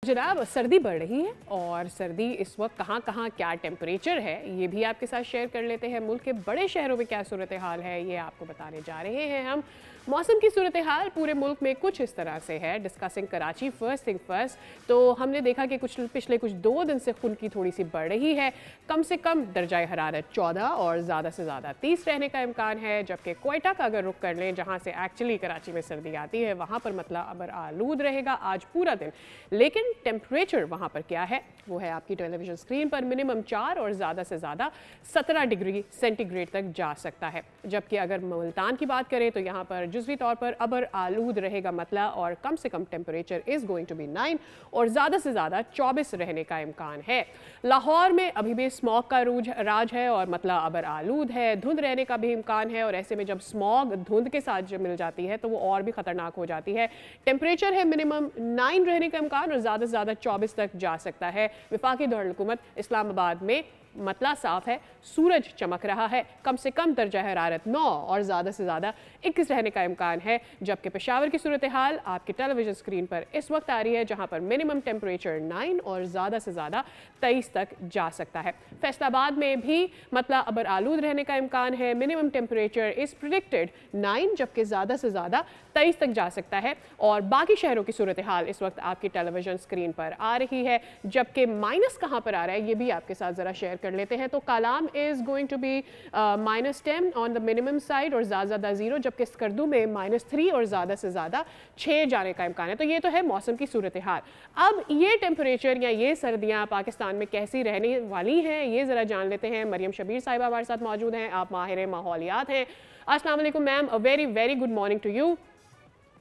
जनाब सर्दी बढ़ रही है और सर्दी इस वक्त कहाँ कहाँ क्या टेम्परेचर है ये भी आपके साथ शेयर कर लेते हैं। मुल्क के बड़े शहरों में क्या सूरत हाल है ये आपको बताने जा रहे हैं हम। मौसम की सूरत हाल पूरे मुल्क में कुछ इस तरह से है। Discussing Karachi first thing first, तो हमने देखा कि पिछले कुछ 2 दिन से खुन की थोड़ी सी बढ़ रही है। कम से कम दर्जा हरारत 14 और ज़्यादा से ज़्यादा 30 रहने का इम्कान है। जबकि कोयटा का अगर रुख कर लें जहाँ से एक्चुअली कराची में सर्दी आती है, वहाँ पर मतला अबर आलूद रहेगा आज पूरा दिन। लेकिन टेम्परेचर वहाँ पर क्या है वो है आपकी टेलीविजन स्क्रीन पर। मिनिमम 4 और ज़्यादा से ज़्यादा 17 डिग्री सेंटीग्रेड तक जा सकता है। जबकि अगर मुल्तान की बात करें तो यहाँ पर जुज़वी तौर पर अबर आलूद रहेगा मतला, और कम से कम temperature is going to be 9 और ज़्यादा से ज़्यादा 24 रहने का इम्कान है। लाहौर में अभी भी स्मॉग का राज है और मतला अबर आलूद है। धुंध रहने का भी इम्कान है, और ऐसे में जब स्मॉग धुंध के साथ जब मिल जाती है तो वो और भी ख़तरनाक हो जाती है। टेम्परेचर है मिनिमम 9 रहने का इम्कान और ज़्यादा से ज़्यादा 24 तक जा सकता है। वफाकी दारुल-हुकूमत इस्लामाबाद में मतला साफ है, सूरज चमक रहा है। कम से कम दर्जा हरारत 9 और ज़्यादा से ज़्यादा 21 रहने का इम्कान है। जबकि पेशावर की सूरत हाल आपकी टेलीविजन स्क्रीन पर इस वक्त आ रही है, जहाँ पर मिनिमम टेम्परेचर 9 और ज़्यादा से ज़्यादा 23 तक जा सकता है। फैसलाबाद में भी मतला अबर आलूद रहने का इम्कान है। मिनिमम टेम्परेचर इज़ प्रिडिक्टेड 9 जबकि ज़्यादा से ज़्यादा 23 तक जा सकता है। और बाकी शहरों की सूरत हाल इस वक्त आपकी टेलीविजन स्क्रीन पर आ रही है। जबकि माइनस कहाँ पर आ रहा है ये भी आपके साथ ज़रा शेयर कर लेते हैं। तो कालाम is going to be -10 on the minimum side और ज़्यादा ज़्यादा 0, जबकि स्कर्दू में -3 और ज़्यादा से ज़्यादा 6 जाने का इम्कान है। तो ये तो है मौसम की सूरत हाल। अब ये टेम्परेचर या ये सर्दियाँ पाकिस्तान में कैसी रहने वाली हैं ये ज़रा जान लेते हैं। मरियम शबीर साहिबा हमारे साथ मौजूद हैं, आप माहिर माहौलियात हैं। अस्सलाम वालेकुम ma'am, a very very good morning to you.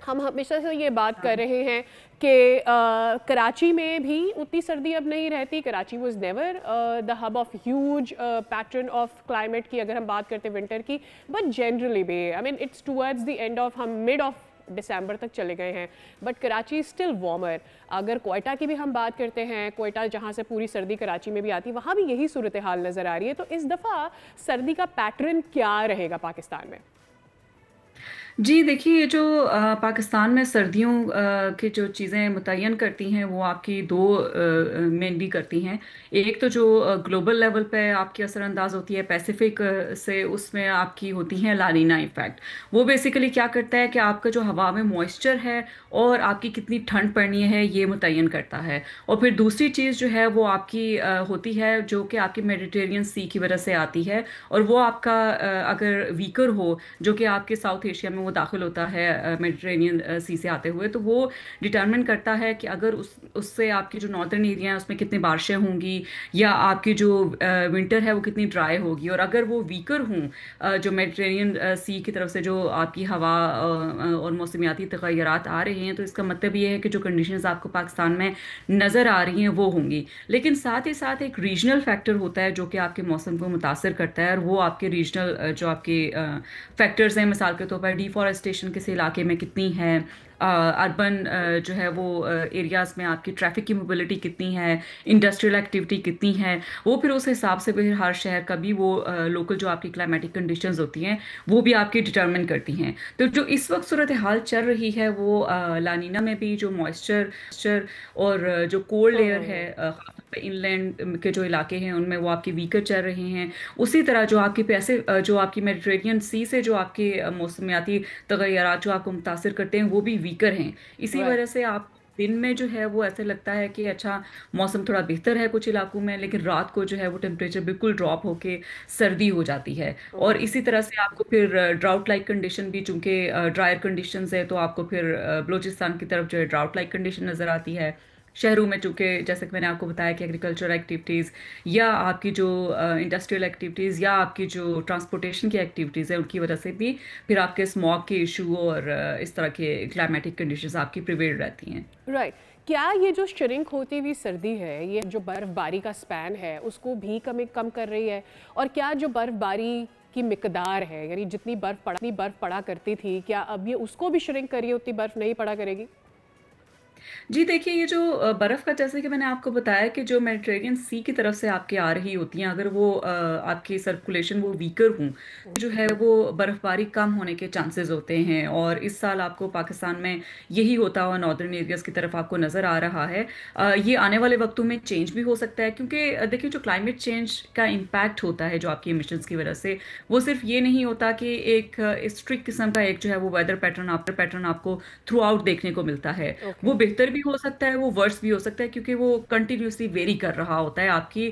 हम हमेशा से ये बात कर रहे हैं कि कराची में भी उतनी सर्दी अब नहीं रहती। Karachi was never the hub of huge pattern of climate की अगर हम बात करते हैं विंटर की, बट जनरली भी I mean it's towards the end of, हम मिड ऑफ दिसंबर तक चले गए हैं, बट कराची स्टिल वार्मर। अगर कोयटा की भी हम बात करते हैं, कोयटा जहाँ से पूरी सर्दी कराची में भी आती है, वहाँ भी यही सूरत हाल नज़र आ रही है। तो इस दफ़ा सर्दी का पैटर्न क्या रहेगा पाकिस्तान में? जी देखिए, ये जो पाकिस्तान में सर्दियों की जो चीज़ें मुतय्यन करती हैं वो आपकी दो मेनली करती हैं। एक तो जो ग्लोबल लेवल पे आपकी असरअंदाज होती है पैसिफिक से, उसमें आपकी होती हैं लानीना इफ़ेक्ट। वो बेसिकली क्या करता है कि आपका जो हवा में मॉइस्चर है और आपकी कितनी ठंड पड़नी है ये मुतय्यन करता है। और फिर दूसरी चीज़ जो है वो आपकी होती है जो कि आपकी मेडिटेरियन सी की वजह से आती है, और वो आपका अगर वीकर हो जो कि आपके साउथ एशिया में वो दाखिल होता है मेडिटेरेनियन सी से आते हुए, तो वो डिटरमिन करता है कि अगर उससे आपकी जो नॉर्दर्न एरिया है उसमें कितनी बारिशें होंगी या आपकी जो विंटर है वो कितनी ड्राई होगी। और अगर वो वीकर हों जो मेडिटेरेनियन सी की तरफ से जो आपकी हवा और मौसमियाती तगय्युरात आ रहे हैं, तो इसका मतलब ये है कि जो कंडीशंस आपको पाकिस्तान में नज़र आ रही हैं वो होंगी। लेकिन साथ ही साथ एक रीजनल फैक्टर होता है जो कि आपके मौसम को मुतासर करता है, और वो आपके रीजनल जो आपके फैक्टर्स हैं। मिसाल के तौर पर डिफॉरेस्टेशन किस इलाके में कितनी है, अर्बन जो है वो एरियाज़ में आपकी ट्रैफिक की मोबिलिटी कितनी है, इंडस्ट्रियल एक्टिविटी कितनी है, वो फिर उस हिसाब से फिर हर शहर का भी वो लोकल जो आपकी क्लाइमेटिक कंडीशंस होती हैं वो भी आपकी डिटरमिन करती हैं। तो जो इस वक्त सूरत हाल चल रही है वो लानीना में भी जो मॉइस्चर और जो कोल्ड एयर है इनलैंड के जो इलाके हैं उनमें वो आपके वीकर चल रहे हैं। उसी तरह जो आपकी पैसे जो आपकी मेडिटेरेनियन सी से जो आपके मौसमियाती तगय्युरात जो आपको मुतासर करते हैं वो भी वीकर हैं। इसी राइट। वजह से आप दिन में जो है वो ऐसे लगता है कि अच्छा मौसम थोड़ा बेहतर है कुछ इलाकों में, लेकिन रात को जो है वो टेम्परेचर बिल्कुल ड्रॉप होके सर्दी हो जाती है। और इसी तरह से आपको फिर ड्राउट लाइक कंडीशन भी, चूंकि ड्रायर कंडीशंस है तो आपको फिर बलूचिस्तान की तरफ जो है ड्राउट लाइक कंडीशन नज़र आती है। शहरों में चूंकि जैसे कि मैंने आपको बताया कि एग्रीकल्चर एक्टिविटीज़ या आपकी जो इंडस्ट्रियल एक्टिविटीज़ या आपकी जो ट्रांसपोर्टेशन की एक्टिविटीज़ है उनकी वजह से भी फिर आपके स्मॉग के इशू और इस तरह के क्लाइमेटिक कंडीशंस आपकी प्रिवेल रहती हैं। राइट। क्या ये जो श्रिंक होती हुई सर्दी है ये जो बर्फबारी का स्पैन है उसको भी कम कर रही है? और क्या जो बर्फबारी की मिकदार है, यानी जितनी बर्फ पड़ा करती थी, क्या अब ये उसको भी श्रिंक करिए, उतनी बर्फ नहीं पड़ा करेगी? जी देखिए, ये जो बर्फ़ का, जैसे कि मैंने आपको बताया कि जो मेडिटेरेनियन सी की तरफ से आपके आ रही होती हैं, अगर वो आपकी सर्कुलेशन वो वीकर हों, जो है वो बर्फ़बारी कम होने के चांसेस होते हैं। और इस साल आपको पाकिस्तान में यही होता हुआ नॉर्दर्न एरियाज़ की तरफ आपको नज़र आ रहा है। ये आने वाले वक्तों में चेंज भी हो सकता है, क्योंकि देखिए जो क्लाइमेट चेंज का इम्पैक्ट होता है जो आपकी एमिशंस की वजह से, वो सिर्फ ये नहीं होता कि एक स्ट्रिक्ट किस्म का एक जो है वो वेदर पैटर्न आपको थ्रू आउट देखने को मिलता है। ओके। वो बेहतर भी हो सकता है, वो वर्स भी हो सकता है, क्योंकि वो कंटिन्यूसली वेरी कर रहा होता है आपकी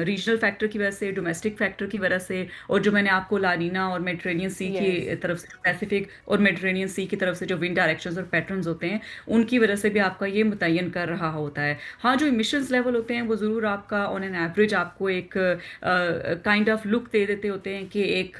रीजनल फैक्टर की वजह से, डोमेस्टिक फैक्टर की वजह से, और जो मैंने आपको लानीना और मेडिटेरेनियन सी यस। की तरफ से, पैसिफिक और मेडिटेरेनियन सी की तरफ से जो विंड डायरेक्शंस और पैटर्न्स होते हैं, उनकी वजह से भी आपका ये मुतय्यन कर रहा होता है। हाँ, जो इमिशंस लेवल होते हैं वो ज़रूर आपका ऑन एन एवरेज आपको एक काइंड ऑफ लुक दे देते होते हैं कि एक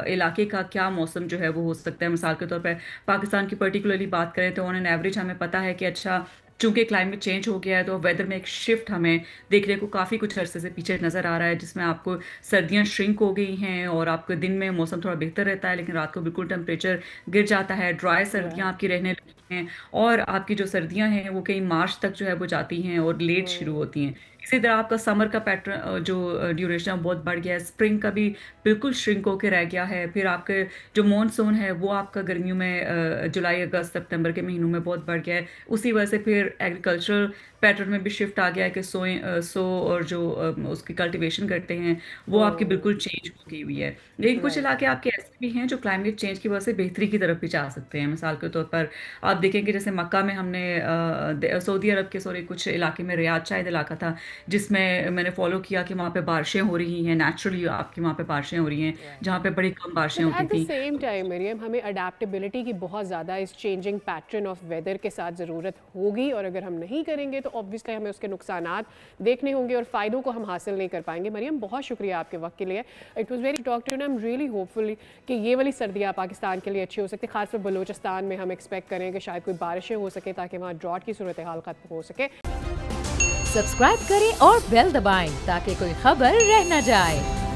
इलाके का क्या मौसम जो है वो हो सकता है। मिसाल के तौर पर पाकिस्तान की पर्टिकुलरली बात करें तो ऑन एन एवरेज हमें पता है कि अच्छा, चूंकि क्लाइमेट चेंज हो गया है तो वेदर में एक शिफ्ट हमें देखने को काफ़ी कुछ अरसे से पीछे नज़र आ रहा है, जिसमें आपको सर्दियां श्रिंक हो गई हैं और आपके दिन में मौसम थोड़ा बेहतर रहता है, लेकिन रात को बिल्कुल टेम्परेचर गिर जाता है। ड्राई सर्दियां राइट। आपकी रहने लगी हैं, और आपकी जो सर्दियां हैं वो कई मार्च तक जो है वो जाती हैं और लेट शुरू होती हैं। इसी तरह आपका समर का पैटर्न जो ड्यूरेशन है बहुत बढ़ गया है, स्प्रिंग का भी बिल्कुल श्रिंक होकर रह गया है। फिर आपके जो मॉनसून है वो आपका गर्मियों में जुलाई अगस्त सितंबर के महीनों में बहुत बढ़ गया है। उसी वजह से फिर एग्रीकल्चरल पैटर्न में भी शिफ्ट आ गया है कि सो और जो उसकी कल्टीवेशन करते हैं वो आपकी बिल्कुल चेंज हो गई हुई है। लेकिन कुछ राइट। इलाके आपके ऐसे भी हैं जो क्लाइमेट चेंज की वजह से बेहतरी की तरफ भी जा सकते हैं। मिसाल के तौर पर आप देखेंगे, जैसे मक्का में हमने सऊदी अरब के कुछ इलाके में, रियाद शायद इलाका था, जिसमें मैंने फॉलो किया कि वहाँ पे बारिशें हो रही हैं, नेचुरली आपकी वहाँ पे बारिशें हो रही हैं, जहाँ पे बड़ी कम बारिशें बट होती एट द थी। सेम टाइम मरियम, हमें अडेप्टेबिलिटी की बहुत ज़्यादा इस चेंजिंग पैटर्न ऑफ वेदर के साथ ज़रूरत होगी, और अगर हम नहीं करेंगे तो ऑब्वियसली हमें उसके नुकसानात देखने होंगे और फ़ायदों को हम हासिल नहीं कर पाएंगे। मरियम, बहुत शुक्रिया आपके वक्त के लिए। It was very talk to you, I am really hopeful कि ये वाली सर्दियाँ पाकिस्तान के लिए अच्छी हो सकती है। खासकर बलूचिस्तान में हम एक्सपेक्ट करें कि शायद कोई बारिशें हो सके ताकि वहाँ ड्रॉट की सूरत हाल खत्म हो सके। सब्सक्राइब करें और बेल दबाएं ताकि कोई खबर रह न जाए।